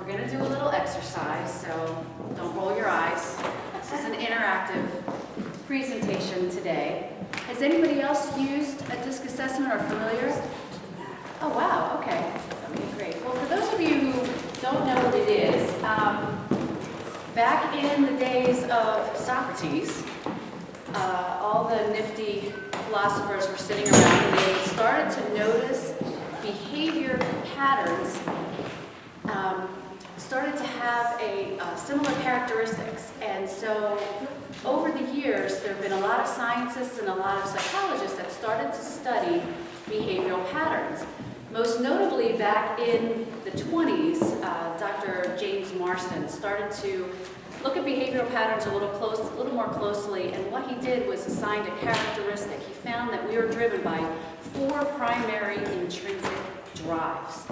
We're going to do a little exercise, so don't roll your eyes. This is an interactive presentation today. Has anybody else used a DISC assessment or familiar? Oh, wow, okay. Okay, great. Well, for those of you who don't know what it is, back in the days of Socrates, all the nifty philosophers were sitting around and they started to notice behavior patterns started to have similar characteristics. And so over the years, there have been a lot of scientists and a lot of psychologists that started to study behavioral patterns. Most notably, back in the 20s, Dr. James Marston started to look at behavioral patterns a little more closely, and what he did was assigned a characteristic. He found that we are driven by 4 primary intrinsic drives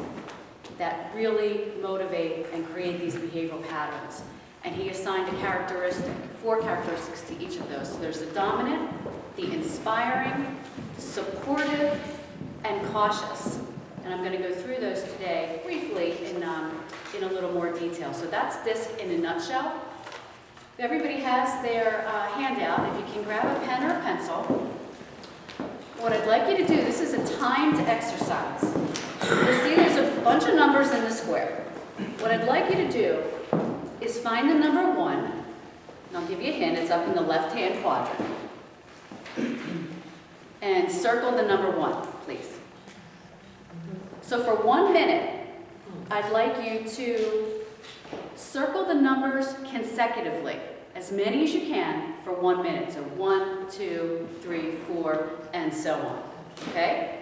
that really motivate and create these behavioral patterns. And he assigned 4 characteristics to each of those. So there's the dominant, the inspiring, supportive, and cautious. And I'm going to go through those today briefly in a little more detail. So that's DISC in a nutshell. If everybody has their handout, if you can grab a pen or a pencil, what I'd like you to do, this is a timed exercise. You'll see there's a bunch of numbers in the square. What I'd like you to do is find the number 1, and I'll give you a hint, it's up in the left-hand quadrant. And circle the number 1, please. So for 1 minute, I'd like you to circle the numbers consecutively, as many as you can for 1 minute. So 1, 2, 3, 4, and so on. Okay?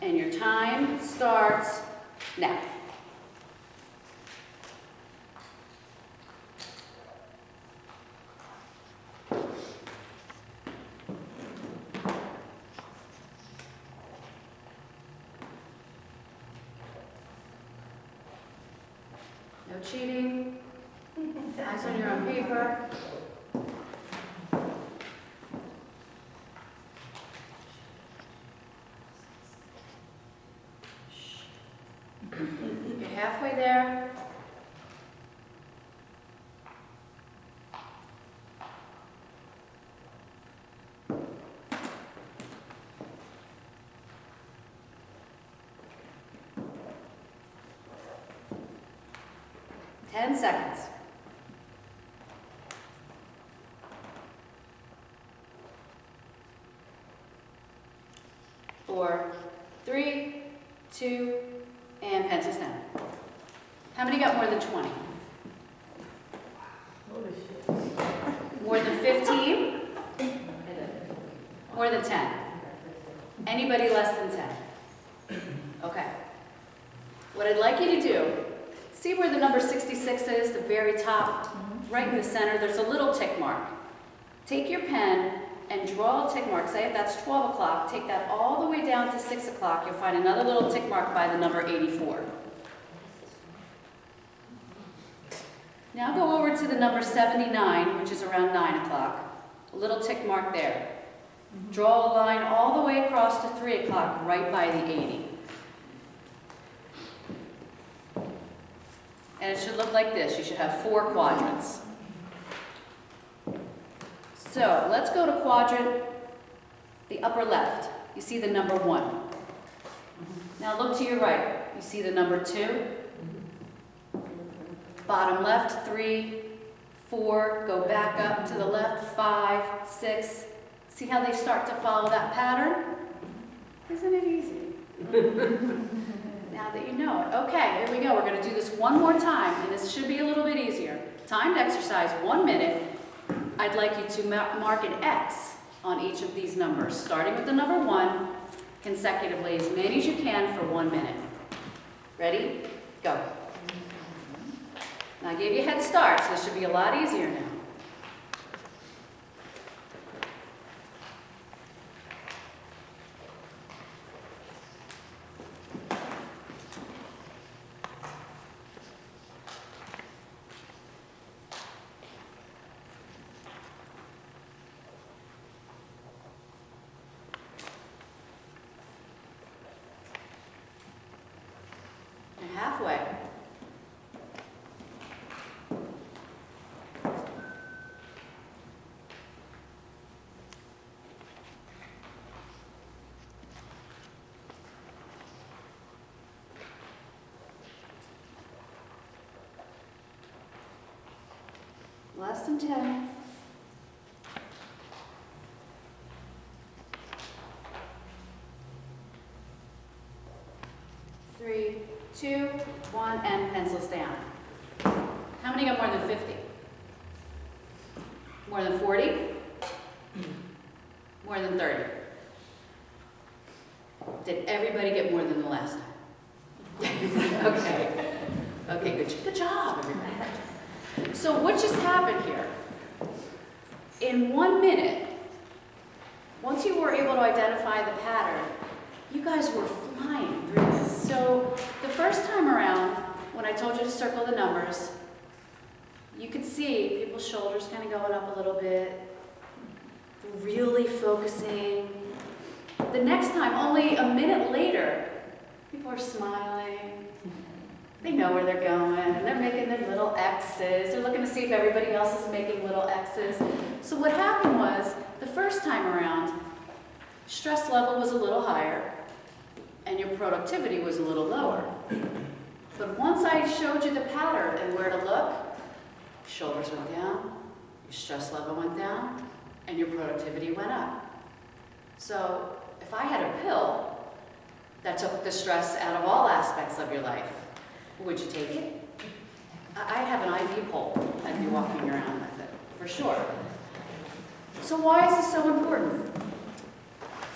And your time starts now. No cheating. Eyes on your own paper. You're halfway there. Ten seconds. 4, 3, 2, and pencils down. How many got more than 20? More than 15? More than 10? Anybody less than 10? Okay. What I'd like you to do, see where the number 66 is, the very top, right in the center, there's a little tick mark. Take your pen and draw a tick mark. Say if that's 12 o'clock, take that all the way down to 6 o'clock. You'll find another little tick mark by the number 84. Now go over to the number 79, which is around 9 o'clock. A little tick mark there. Draw a line all the way across to 3 o'clock, right by the 80. And it should look like this. You should have 4 quadrants. So let's go to quadrant, the upper left. You see the number 1. Now look to your right. You see the number 2. Bottom left, 3, 4. Go back up to the left, 5, 6. See how they start to follow that pattern? Isn't it easy? Now that you know it. Okay, here we go. We're going to do this one more time, and this should be a little bit easier. Timed exercise, 1 minute. I'd like you to mark an X on each of these numbers, starting with the number 1, consecutively, as many as you can for 1 minute. Ready? Go. Now I gave you a head start, so this should be a lot easier now. Halfway. Less than 10. Three, two, one, and pencils down. How many got more than 50? More than 40? More than 30? Did everybody get more than the last time? Okay. Okay, good job, everybody. So what just happened here? In 1 minute, once you were able to identify the pattern, you guys were flying through this. So the first time around, when I told you to circle the numbers, you could see people's shoulders kind of going up a little bit, really focusing. The next time, only a minute later, people are smiling. They know where they're going, and they're making their little X's. They're looking to see if everybody else is making little X's. So what happened was, the first time around, stress level was a little higher, and your productivity was a little lower. But once I showed you the pattern and where to look, shoulders went down, your stress level went down, and your productivity went up. So if I had a pill that took the stress out of all aspects of your life, would you take it? I'd have an IV pole. I'd be walking around with it, for sure. So why is this so important?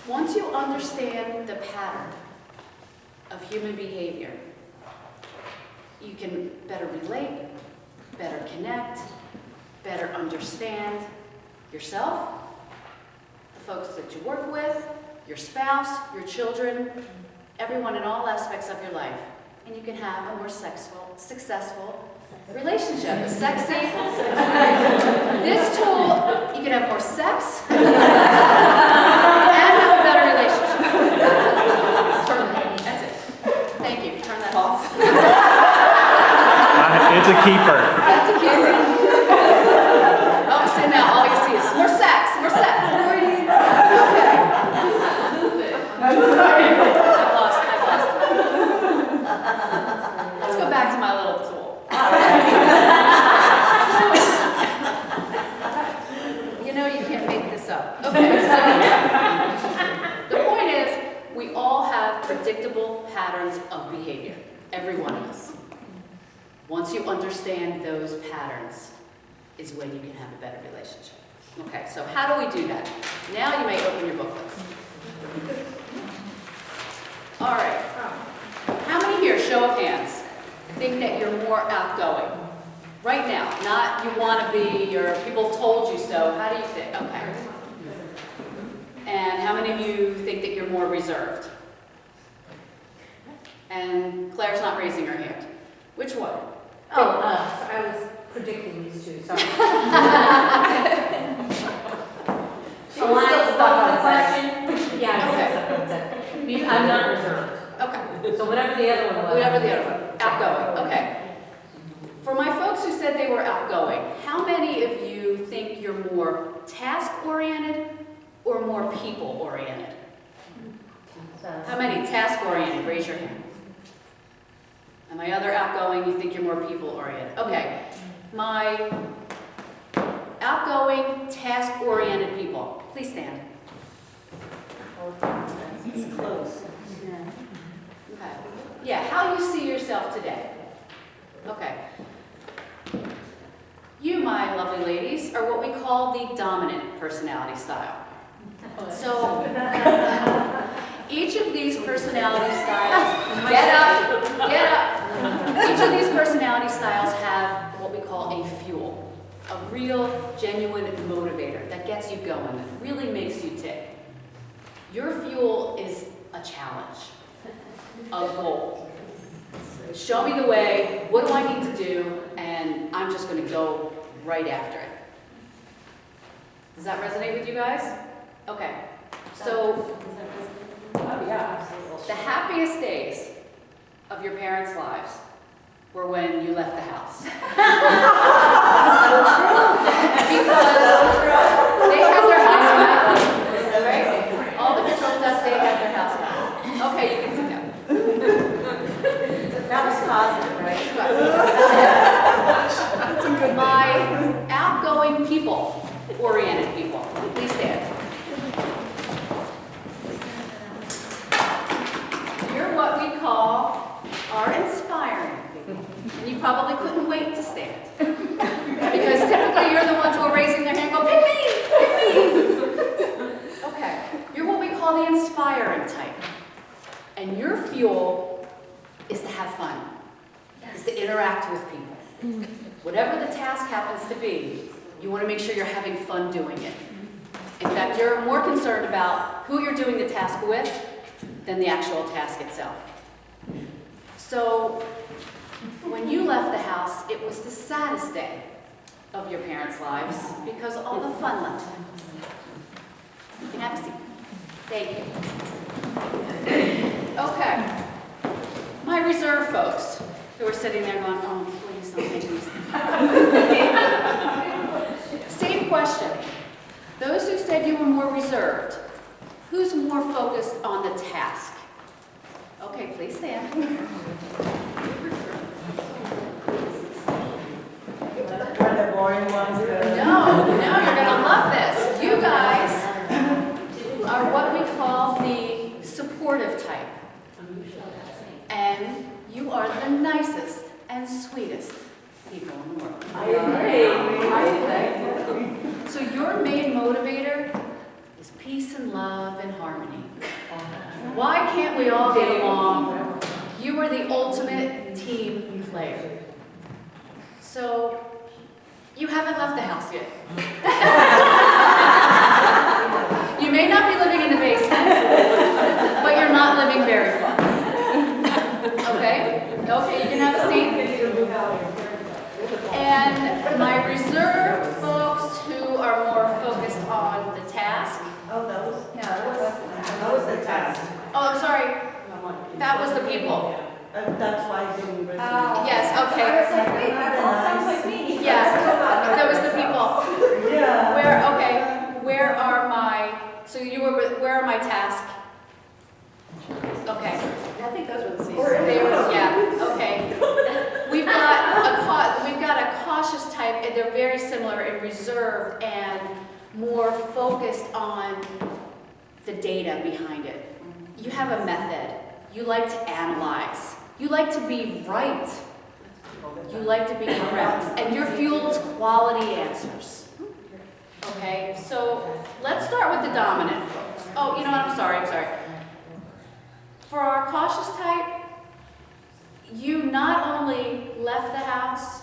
Once you understand the pattern of human behavior, you can better relate, better connect, better understand yourself, the folks that you work with, your spouse, your children, everyone in all aspects of your life. And you can have a more successful relationship. A sexy. This tool, you can have more sex and have a better relationship. That's it. Thank you. Turn that off. It's a keeper. That's a keeper. Oh, so now all you see is more sex, more sex. Okay. I've lost it. Let's go back to my little tool. You know you can't make this up. Okay, so the point is, we all have predictable patterns of behavior. Every one of us. Once you understand those patterns is when you can have a better relationship. Okay, so how do we do that? Now you may open your booklets. All right. How many here, show of hands, think that you're more outgoing? Right now, not you want to be, or people told you so. How do you think? Okay. And how many of you think that you're more reserved? And Claire's not raising her hand. Which one? Oh, I was predicting these two, sorry. Yeah, Okay. I'm not reserved. Okay. So whatever the other one was. Whatever the other one. Outgoing. Okay. For my folks who said they were outgoing, how many of you think you're more task-oriented or more people-oriented? How many task-oriented? Raise your hand. And my other outgoing, you think you're more people-oriented. Okay. My outgoing, task-oriented people, please stand. It's close. Okay. Yeah, how you see yourself today. Okay. You, my lovely ladies, are what we call the dominant personality style. So, each of these personality styles, get up. Each of these personality styles have what we call a fuel, a real, genuine motivator that gets you going, that really makes you tick. Your fuel is a challenge, a goal. Show me the way, what do I need to do, and I'm just going to go right after it. Does that resonate with you guys? Okay. So, the happiest days of your parents' lives were when you left the house. Because they had their house back, right? All the controls that they had their house back. Okay, you can sit down. That was positive, right? My outgoing And you probably couldn't wait to stand. Because typically you're the ones who are raising their hand and go, pick me! Okay, you're what we call the inspiring type. And your fuel is to have fun, is to interact with people. Whatever the task happens to be, you want to make sure you're having fun doing it. In fact, you're more concerned about who you're doing the task with than the actual task itself. So, when you left the house, it was the saddest day of your parents' lives because all the fun left. You can have a seat. Thank you. Okay. My reserve folks who are sitting there going, oh, please don't make me stand. Same question. Those who said you were more reserved, who's more focused on the task? Okay, please stand. Are the boring ones? No, you're gonna love this. You guys are what we call the supportive type. And you are the nicest and sweetest people in the world. I agree. So your main motivator is peace and love and harmony. Why can't we all get along? You are the ultimate team player. So you haven't left the house yet. You may not be living in the basement, but you're not living very far. Okay? Okay, you can have a seat. And my reserved folks who are more focused on the task. Oh, that was the task. Oh, I'm sorry. That was the people. That's why I didn't resonate. Yes, okay. I was like, wait, that all sounds like me. Yes, that was the people. Yeah. Where are my, so you were, where are my tasks? Okay. I think those were the same. They were, yeah, okay. We've got a cautious type, and they're very similar in reserved and more focused on the data behind it. You have a method. You like to analyze. You like to be right. You like to be correct. And your fuel's quality answers. Okay, so let's start with the dominant folks. Oh, you know what, I'm sorry. For our cautious type, you not only left the house,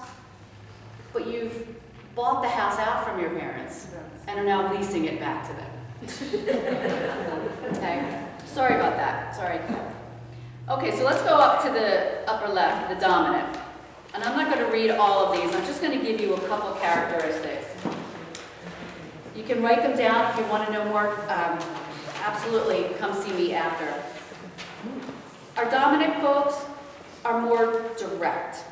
but you've bought the house out from your parents and are now leasing it back to them. Okay, sorry about that, sorry. Okay, so let's go up to the upper left, the dominant. And I'm not going to read all of these, I'm just going to give you a couple characteristics. You can write them down if you want to know more. Absolutely, come see me after. Our dominant folks are more direct,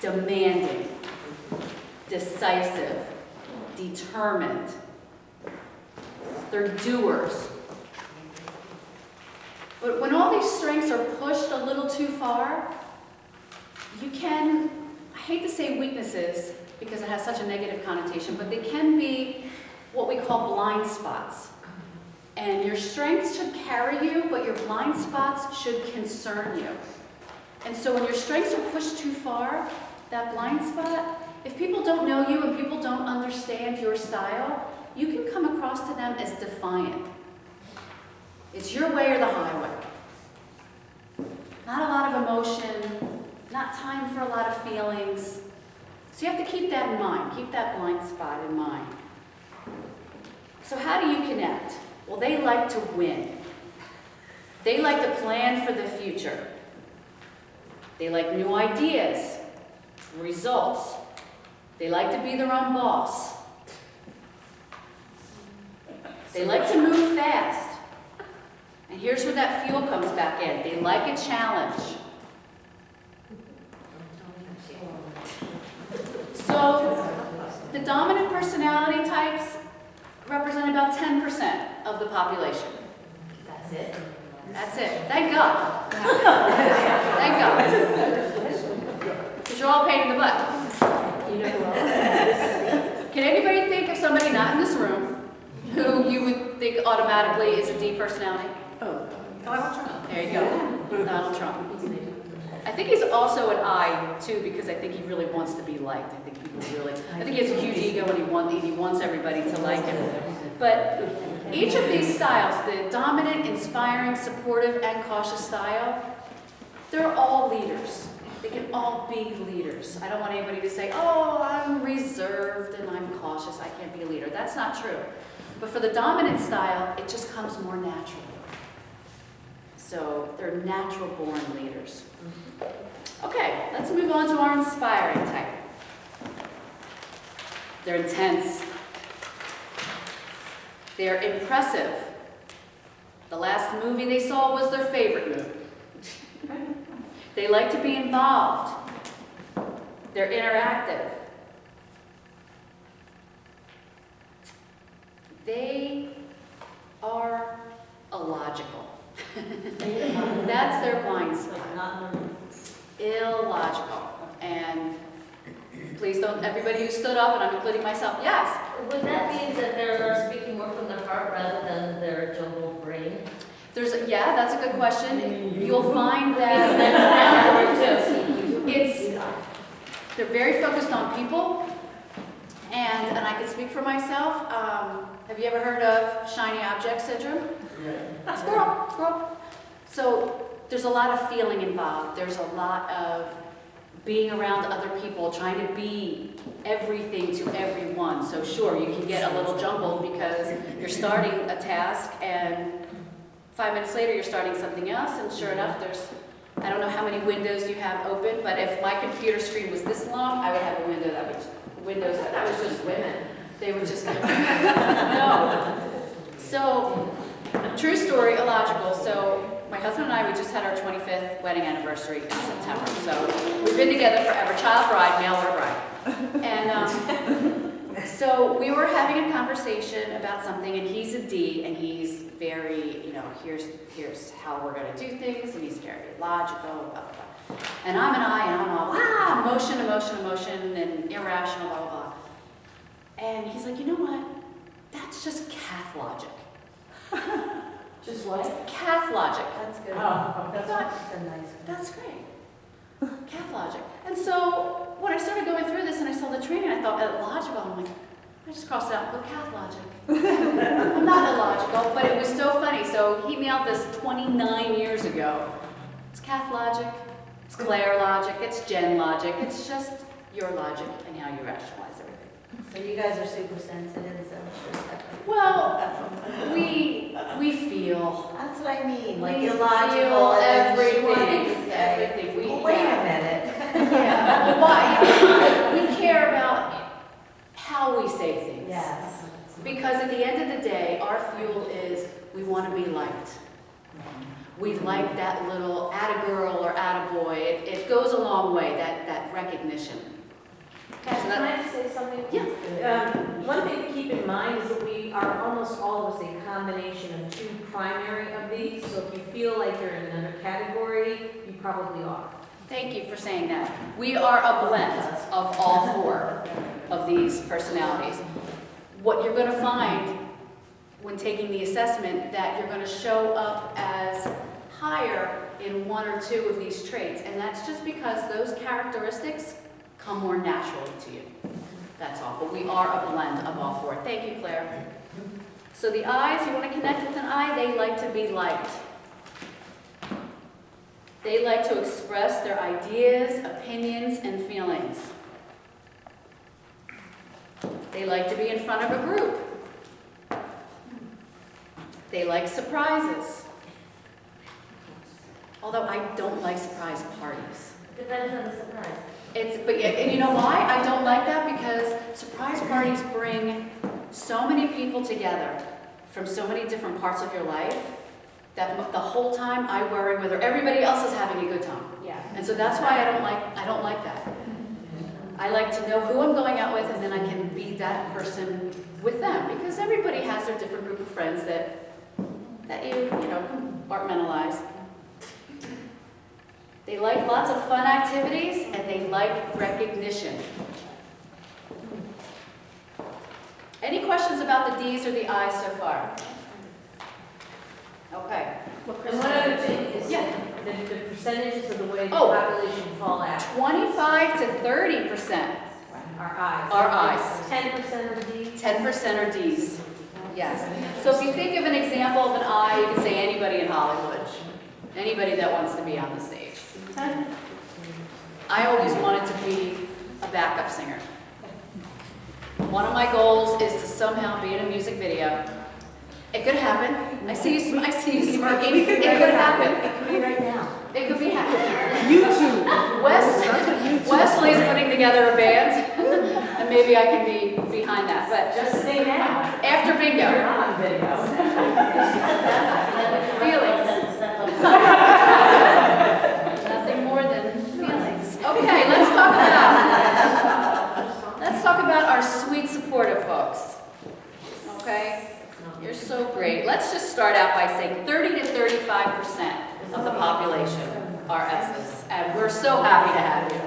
demanding, decisive, determined. They're doers. But when all these strengths are pushed a little too far, you can, I hate to say weaknesses because it has such a negative connotation, but they can be what we call blind spots. And your strengths should carry you, but your blind spots should concern you. And so when your strengths are pushed too far, that blind spot, if people don't know you and people don't understand your style, you can come across to them as defiant. It's your way or the highway. Not a lot of emotion, not time for a lot of feelings. So you have to keep that in mind, keep that blind spot in mind. So how do you connect? Well, they like to win. They like to plan for the future. They like new ideas, results. They like to be their own boss. They like to move fast. And here's where that fuel comes back in. They like a challenge. So the dominant personality types represent about 10% of the population. That's it. That's it. Thank God. Thank God. Because you're all pain in the butt. You know who else? Can anybody think of somebody not in this room who you would think automatically is a D personality? Oh. There you go. Donald Trump. I think he's also an I too, because I think he really wants to be liked. I think he has a huge ego and he wants everybody to like him. But each of these styles, the dominant, inspiring, supportive, and cautious style, they're all leaders. They can all be leaders. I don't want anybody to say, oh, I'm reserved and I'm cautious, I can't be a leader. That's not true. But for the dominant style, it just comes more naturally. So they're natural born leaders. Okay, let's move on to our inspiring type. They're intense. They're impressive. The last movie they saw was their favorite movie. They like to be involved. They're interactive. They are illogical. That's their blind spot. Illogical. And please don't, everybody who stood up, and I'm including myself, yes. Would that mean that they're speaking more from their heart rather than their jumbled brain? Yeah, that's a good question. You'll find that they're very focused on people, and I can speak for myself. Have you ever heard of shiny object syndrome? Yeah. Squirrel. So there's a lot of feeling involved. There's a lot of being around other people, trying to be everything to everyone. So sure, you can get a little jumbled because you're starting a task and 5 minutes later you're starting something else, and sure enough, I don't know how many windows you have open, but if my computer screen was this long, I would have a window that was just women. They would just no. So, true story, illogical. So my husband and I, we just had our 25th wedding anniversary in September. So we've been together forever, child bride, mail order bride. And so we were having a conversation about something, and he's a D, and he's very, here's how we're going to do things, and he's very logical, blah, blah, blah. And I'm an I, and I'm all, emotion, and irrational, blah, blah, blah. And he's like, you know what? That's just cath logic. Just what? Cath logic. That's good. That's a nice. That's great. Cath logic. And so when I started going through this and I saw the training, I thought illogical. I'm like, I just crossed it out and put cath logic. I'm not illogical, but it was so funny. So he nailed this 29 years ago. It's cath logic, it's Claire logic, it's Jen logic. It's just your logic and how you rationalize everything. So you guys are super sensitive, is that what you're saying? Well, we feel. That's what I mean, like We illogical. feel and then everything, wanting to say, everything. "Well, wait a minute. Yeah. Why? We care about how we say things. Yes. Because at the end of the day, our fuel is we want to be liked. We like that little atta-girl or atta-boy. It goes a long way, that recognition. Can I just say something? Yeah. One thing to keep in mind is that we are almost all of us a combination of two primary of these, so if you feel like you're in another category, you probably are. Thank you for saying that. We are a blend of all four of these personalities. What you're going to find when taking the assessment, that you're going to show up as higher in one or two of these traits, and that's just because those characteristics come more naturally to you. That's all. But we are a blend of all four. Thank you, Claire. So the I's, you want to connect with an I, they like to be liked. They like to express their ideas, opinions, and feelings. They like to be in front of a group. They like surprises. Although I don't like surprise parties. Depends on the surprise. And you know why I don't like that? Because surprise parties bring so many people together from so many different parts of your life that the whole time I worry whether everybody else is having a good time. Yeah. And so that's why I don't like that. I like to know who I'm going out with, and then I can be that person with them, because everybody has their different group of friends that you compartmentalize. They like lots of fun activities, and they like recognition. Any questions about the D's or the I's so far? Okay. And one other thing is, Yeah. the percentages of the way the Oh. population fall out. 25 to 30% Our eyes. are I's. 10% are D's. 10% are D's. Yes. So if you think of an example of an I, you can say anybody in Hollywood. Anybody that wants to be on the stage. I always wanted to be a backup singer. One of my goals is to somehow be in a music video. It could happen. I see you smirking. It could happen. It could be right now. It could be happening. YouTube. Wesley's putting together a band, and maybe I can be behind that. But Just say now. after You're bingo, on video. feelings. Nothing more than feelings. Okay, let's talk about our sweet, supportive folks. Okay? You're so great. Let's just start out by saying 30 to 35% of the population are S's, and we're so happy to have you.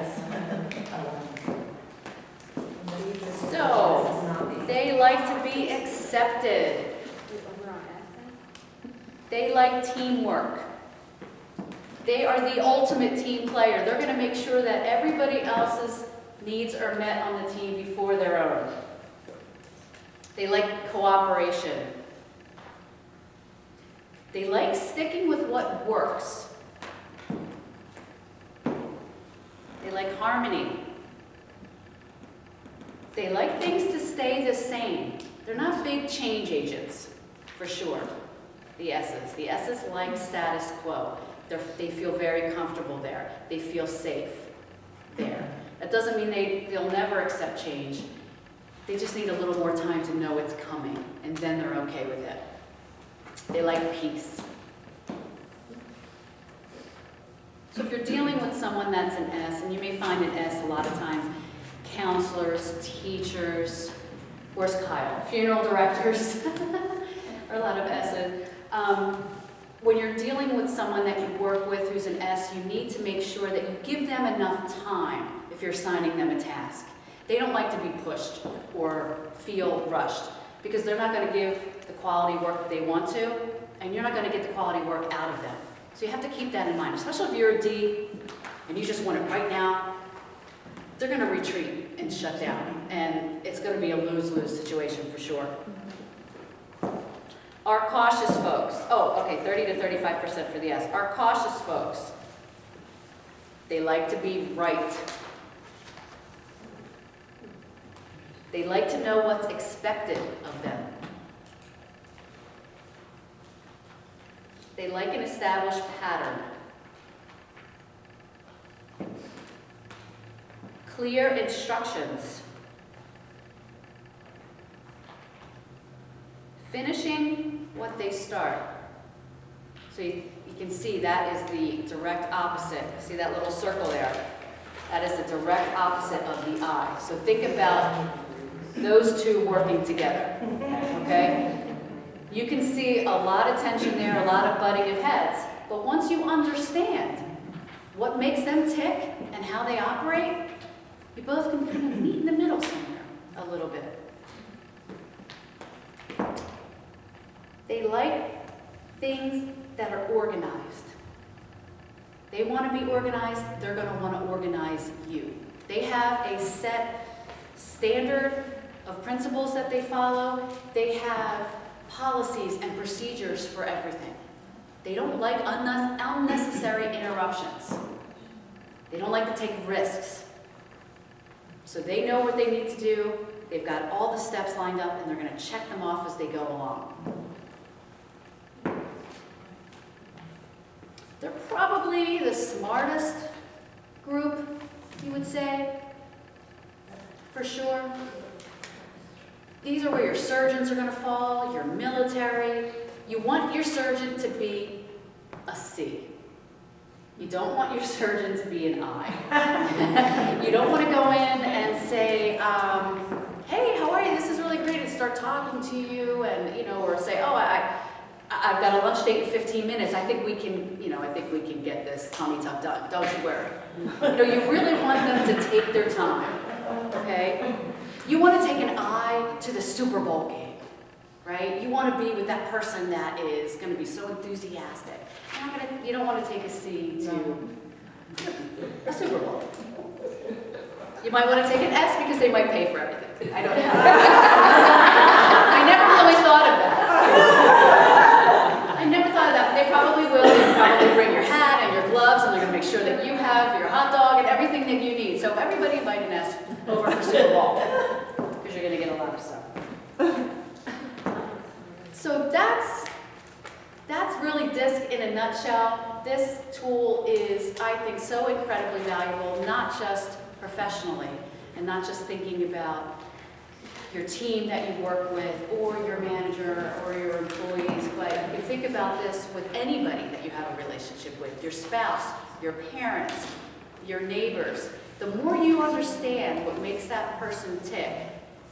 So, they like to be accepted. They like teamwork. They are the ultimate team player. They're going to make sure that everybody else's needs are met on the team before their own. They like cooperation. They like sticking with what works. They like harmony. They like things to stay the same. They're not big change agents, for sure. The S's. The S's like status quo. They feel very comfortable there. They feel safe there. That doesn't mean they'll never accept change. They just need a little more time to know it's coming, and then they're okay with it. They like peace. So if you're dealing with someone that's an S, and you may find an S a lot of times, counselors, teachers, where's Kyle? Funeral directors, or a lot of S's. When you're dealing with someone that you work with who's an S, you need to make sure that you give them enough time if you're assigning them a task. They don't like to be pushed or feel rushed because they're not going to give the quality work that they want to, and you're not going to get the quality work out of them. So you have to keep that in mind, especially if you're a D and you just want it right now. They're going to retreat and shut down, and it's going to be a lose-lose situation for sure. Our cautious folks, 30 to 35% for the S. Our cautious folks, they like to be right. They like to know what's expected of them. They like an established pattern. Clear instructions. Finishing what they start. So you can see that is the direct opposite. See that little circle there? That is the direct opposite of the I. So think about those two working together, okay? You can see a lot of tension there, a lot of butting of heads. But once you understand what makes them tick and how they operate, you both can kind of meet in the middle somewhere a little bit. They like things that are organized. They want to be organized, they're going to want to organize you. They have a set standard of principles that they follow. They have policies and procedures for everything. They don't like unnecessary interruptions. They don't like to take risks. So they know what they need to do. They've got all the steps lined up, and they're going to check them off as they go along. They're probably the smartest group, you would say, for sure. These are where your surgeons are going to fall, your military. You want your surgeon to be a C. You don't want your surgeon to be an I. You don't want to go in and say, hey, how are you? This is really great, and start talking to you, and or say, oh, I've got a lunch date in 15 minutes. I think we can, get this tummy tuck done. Don't you worry. You really want them to take their time, okay? You want to take an I to the Super Bowl game. right? You want to be with that person that is going to be so enthusiastic. You don't want to take a C to a Super Bowl. You might want to take an S because they might pay for everything. I don't know. I never really thought of that. I never thought of that, but they probably will. They'll probably bring your hat and your gloves, and they're going to make sure that you have your hot dog and everything that you need. So everybody invite an S over for Super Bowl, because you're going to get a lot of stuff. So that's really DISC in a nutshell. This tool is, I think, so incredibly valuable, not just professionally, and not just thinking about your team that you work with, or your manager, or your employees, but you can think about this with anybody that you have a relationship with, your spouse, your parents, your neighbors. The more you understand what makes that person tick,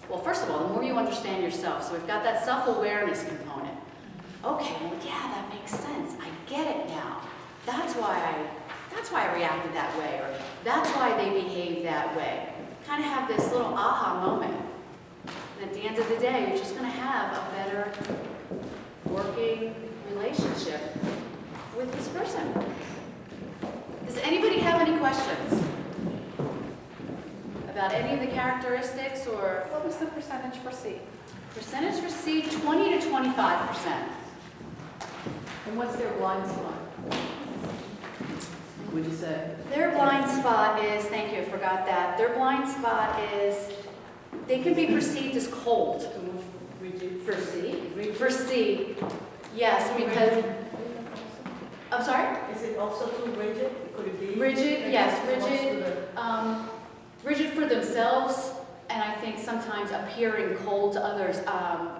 well, first of all, the more you understand yourself. So we've got that self-awareness component. Okay, well, yeah, that makes sense. I get it now. That's why I reacted that way, or that's why they behave that way. Kind of have this little aha moment. And at the end of the day, you're just going to have a better working relationship with this person. Does anybody have any questions about any of the characteristics, or? What was the percentage for C? Percentage for C, 20 to 25%. And what's their blind spot? Would you say? Their blind spot is, thank you, I forgot that. Their blind spot is, they can be perceived as cold. For C? For C, yes, because, I'm sorry? Is it also too rigid? Could it be? Rigid, yes, Most rigid. of the- Rigid for themselves, and I think sometimes appearing cold to others,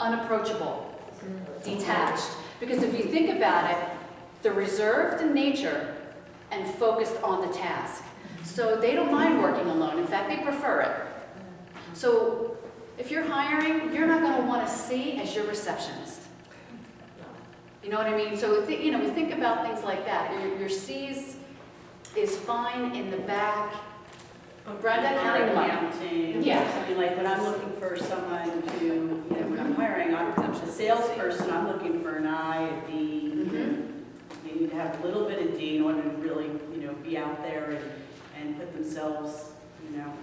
unapproachable, detached. Because if you think about it, they're reserved in nature and focused on the task. So they don't mind working alone. In fact, they prefer it. So if you're hiring, you're not going to want to see as your receptionist. You know what I mean? So you know, we think about things like that. Your C's is fine in the back. Brenda, counting them up. Counting. Yeah. I mean, like when I'm looking for someone to, you know, when I'm hiring, I'm a salesperson, I'm looking for an I, a D. You need to have a little bit of D in order to really, you know, be out there and put themselves, you know,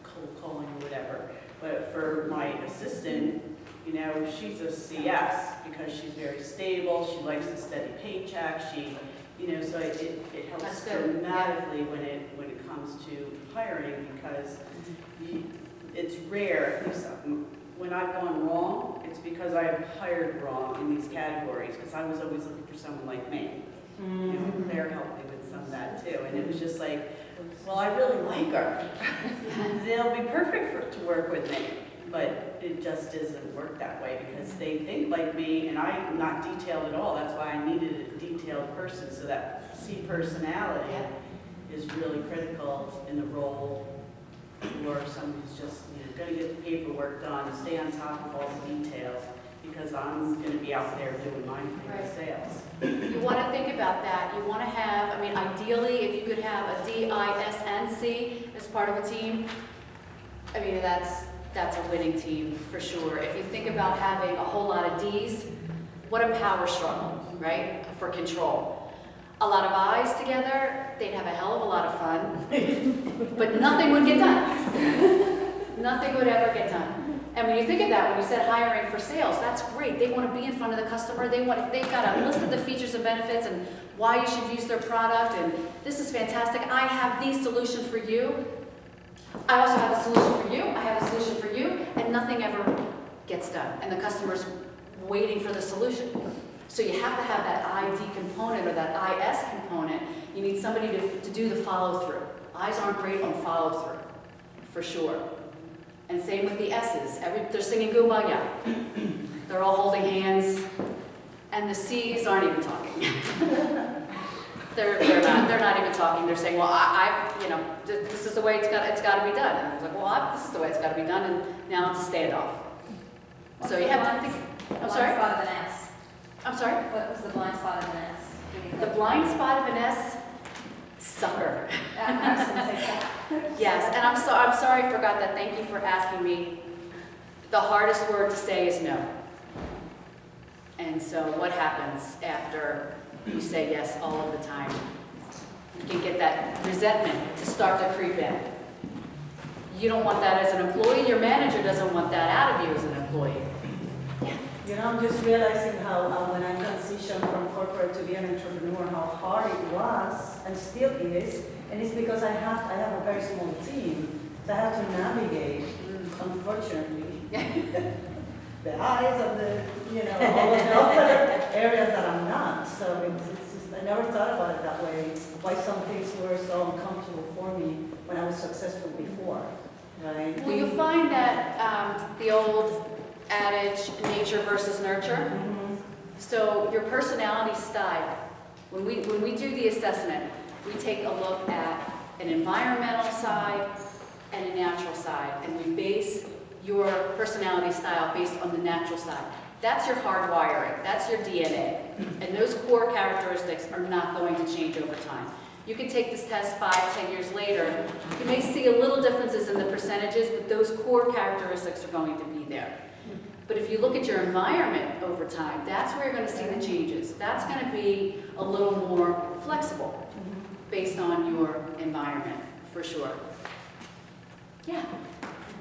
cold calling or whatever. But for my assistant, you know, she's a CS because she's very stable, she likes a steady paycheck, you know, so it helps That's good. dramatically when it comes to hiring, because it's rare. At least when I've gone wrong, it's because I've hired wrong in these categories, because I was always looking for someone like me. You know, Claire helped me with some of that too, and it was just like, well, I really like her. They'll be perfect to work with me. But it just doesn't work that way, because they think like me, and I'm not detailed at all. That's why I needed a detailed person, so that C personality is really critical in the role, or someone who's just, you know, going to get the paperwork done, stay on top of all the details, because I'm going to be out there doing my thing with sales. You want to think about that. You want to have, I mean, ideally, if you could have a D, I, S, and C as part of a team, I mean, that's a winning team for sure. If you think about having a whole lot of D's, what a power struggle, right, for control. A lot of I's together, they'd have a hell of a lot of fun, but nothing would get done. Nothing would ever get done. And when you think of that, when you said hiring for sales, that's great. They want to be in front of the customer. They've got a list of the features and benefits and why you should use their product, and this is fantastic. I have the solution for you. I also have a solution for you, I have a solution for you, and nothing ever gets done. And the customer's waiting for the solution. So you have to have that ID component or that IS component. You need somebody to do the follow-through. I's aren't great on follow-through, for sure. And same with the S's. They're singing Kumbaya. They're all holding hands. And the C's aren't even talking. They're not even talking. They're saying, well, I you know, this is the way it's got to be done. And I was like, well, this is the way it's got to be done, and now it's a standoff. So you have to think. I'm sorry. Blind spot of an S. I'm sorry. What was the blind spot of an S? The blind spot of an S, sucker. Yes, and I'm sorry I forgot that. Thank you for asking me. The hardest word to say is no. And so what happens after you say yes all of the time? You can get that resentment to start to creep in. You don't want that as an employee, your manager doesn't want that out of you as an employee. You know, I'm just realizing how when I transitioned from corporate to be an entrepreneur, how hard it was and still is. And it's because I have a very small team, so I have to navigate, unfortunately, the eyes of the, all of the other areas that I'm not. So it's just, I never thought about it that way. Why some things were so uncomfortable for me when I was successful before, right? Well, you'll find that the old adage, nature versus nurture. Mhm. So your personality style, when we do the assessment, we take a look at an environmental side and a natural side, and we base your personality style based on the natural side. That's your hardwiring, that's your DNA, and those core characteristics are not going to change over time. You can take this test 5, 10 years later, you may see a little differences in the percentages, but those core characteristics are going to be there. But if you look at your environment over time, that's where you're going to see the changes. That's going to be a little more flexible based on your environment, for sure. Yeah.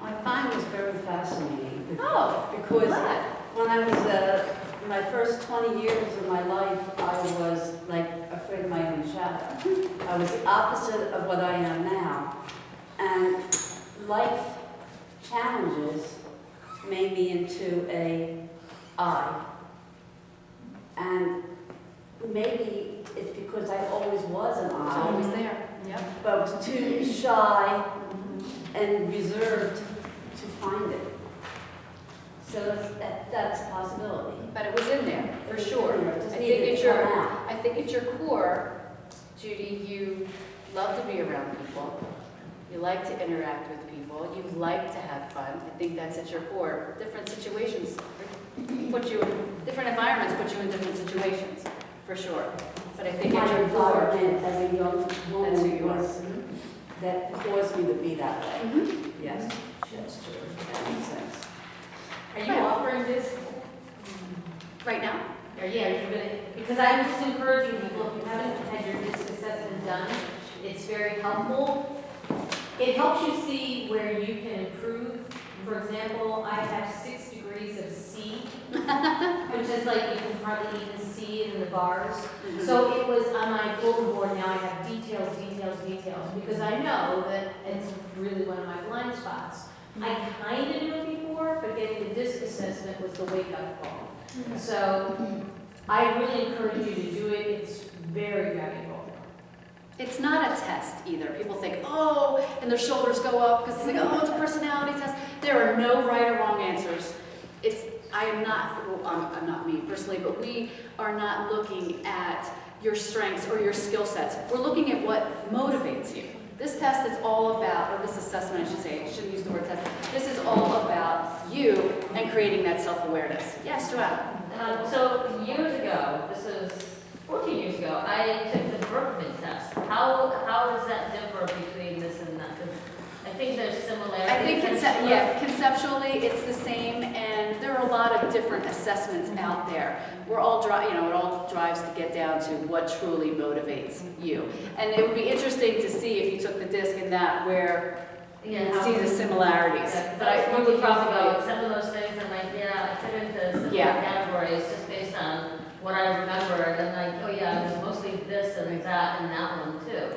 I find this very fascinating. Oh, Because glad. when I was, my first 20 years of my life, I was like afraid of my own shadow. I was the opposite of what I am now. And life challenges made me into a I. And maybe it's because I always was an It's I. always there. Yep. But I was too shy and reserved to find it. So that's a possibility. But it was in there, for sure. It just I needed think to at your, come out. I think at your core, Judy, you love to be around people. You like to interact with people. You like to have fun. I think that's at your core. Different situations put you in, different environments put you in different situations, for sure. But I think at My your core, environment as a young that's who woman you are. was, that caused me to be that way. Mhm. Yes, that's true. That makes sense. Are you offering this? Right now? Or yeah, you're gonna, because I'm just encouraging people, if you haven't had your DISC assessment done, it's very helpful. It helps you see where you can improve. For example, I have 6 degrees of C, which is like you can hardly even see it in the bars. So it was on my bulletin board, now I have details, because I know that it's really one of my blind spots. I kind of knew it before, but getting the DISC assessment was the wake-up call. So I really encourage you to do it, it's very valuable. It's not a test either. People think, oh, and their shoulders go up because it's like, oh, it's a personality test. There are no right or wrong answers. I'm not me personally, but we are not looking at your strengths or your skill sets. We're looking at what motivates you. This test is all about, or this assessment, I should say, I shouldn't use the word test. This is all about you and creating that self-awareness. Yes, Joanna? So years ago, this was 14 years ago, I took the Berkman test. How does that differ between this and that? 'Cause I think there's similarities. I think, conceptually, it's the same, and there are a lot of different assessments out there. We're all, it all drives to get down to what truly motivates you. And it would be interesting to see if you took the DISC in that, where you Yeah, would see the similarities. Yeah, But you would probably, some of those things, I'm like, yeah, I fit into similar Yeah. categories just based on what I remember. And I'm like, oh yeah, it was mostly this and that one too.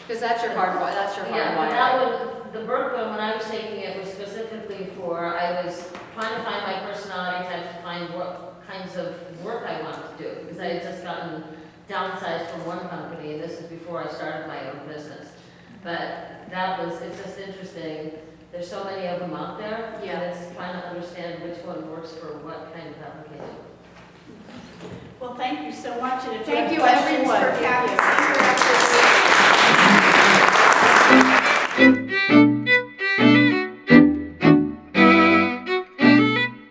because that's your hard wire. Yeah, but that one, the Berkman, when I was taking it, was specifically for, I was trying to find my personality type to find what kinds of work I wanted to do. Because I had just gotten downsized from one company, and this is before I started my own business. But it's just interesting. There's so many of them out there. Yeah. And it's trying to understand which one works for what kind of application. Well, thank you so much. And if Thank have you, questions, everyone.